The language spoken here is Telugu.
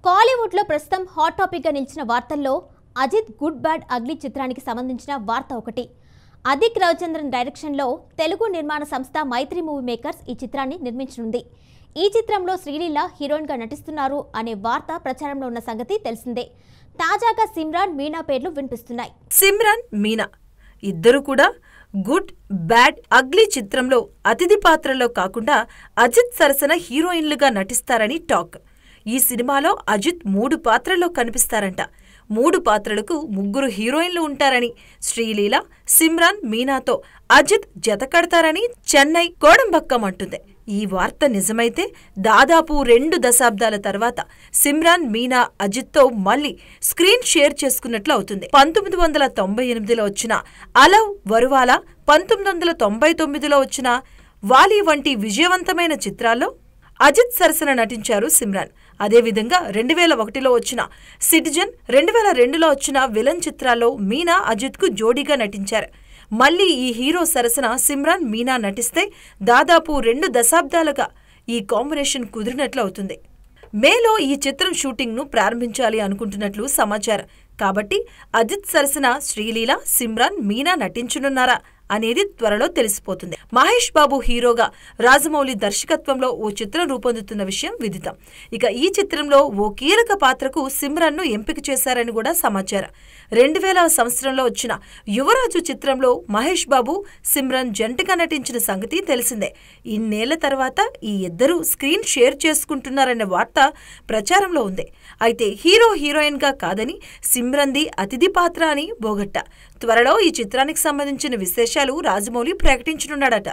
కాలీవుడ్ లో ప్రస్తుతం హాట్ టాపిక్ గా నిలిచిన వార్తల్లో అజిత్ గుడ్ బ్యాడ్ అగ్లీ చిత్రానికి సంబంధించిన వార్త ఒకటి. అదిక్ రవిచంద్రన్ డైరెక్షన్ లో తెలుగు నిర్మాణ సంస్థ మైత్రి మూవీ మేకర్స్ ఈ చిత్రాన్ని నిర్మించనుంది. ఈ చిత్రంలో శ్రీలీల హీరోయిన్ గా నటిస్తున్నారు అనే వార్త ప్రచారంలో ఉన్న సంగతి తెలిసిందే. తాజాగా సిమ్రాన్ మీనా పేర్లు వినిపిస్తున్నాయి. సిమ్రాన్ మీనా ఇద్దరు కూడా గుడ్ బ్యాడ్ అగ్లీ చిత్రంలో అతిథి పాత్రలో కాకుండా అజిత్ సరసన హీరోయిన్లుగా నటిస్తారని టాక్. ఈ సినిమాలో అజిత్ 3 పాత్రల్లో కనిపిస్తారంట. 3 పాత్రలకు 3 హీరోయిన్లు ఉంటారని, శ్రీలీల, సిమ్రాన్ మీనాతో అజిత్ జత కడతారని చెన్నై కోడంబక్కం అంటుంది. ఈ వార్త నిజమైతే దాదాపు 2 దశాబ్దాల తర్వాత సిమ్రాన్ మీనా అజిత్తో మళ్లీ స్క్రీన్ షేర్ చేసుకున్నట్లు అవుతుంది. 1998లో వచ్చిన అలవ్ వరువాలా, 1999లో వచ్చిన వాలి వంటి విజయవంతమైన చిత్రాల్లో అజిత్ సరసన నటించారు సిమ్రాన్. అదేవిధంగా 2001లో వచ్చిన సిటిజన్, 2002లో వచ్చిన విలన్ చిత్రాల్లో మీనా అజిత్కు జోడీగా నటించారు. మళ్లీ ఈ హీరో సరసన సిమ్రాన్ మీనా నటిస్తే దాదాపు 2 దశాబ్దాలుగా ఈ కాంబినేషన్ కుదిరినట్లు అవుతుంది. మేలో ఈ చిత్రం షూటింగ్ను ప్రారంభించాలి అనుకుంటున్నట్లు సమాచారం. కాబట్టి అజిత్ సరసన శ్రీలీల, సిమ్రాన్ మీనా నటించనున్నారా అనేది త్వరలో తెలిసిపోతుంది. మహేష్ బాబు హీరోగా రాజమౌళి దర్శకత్వంలో ఓ చిత్రం రూపొందుతున్న విషయం విదితం. ఇక ఈ చిత్రంలో ఓ కీలక పాత్రకు సిమ్రాన్ను ఎంపిక చేశారని కూడా సమాచారం. 2000వ సంవత్సరంలో వచ్చిన యువరాజు చిత్రంలో మహేష్ బాబు, సిమ్రాన్ జంటగా నటించిన సంగతి తెలిసిందే. ఇన్నేళ్ల తర్వాత ఈ ఇద్దరూ స్క్రీన్ షేర్ చేసుకుంటున్నారనే వార్త ప్రచారంలో ఉంది. అయితే హీరో హీరోయిన్ గా కాదని సిమ్రాన్ది అతిథి పాత్ర అని బోగట్టా. త్వరలో ఈ చిత్రానికి సంబంధించిన విశేషాలు రాజమౌళి ప్రకటించనున్నాడట.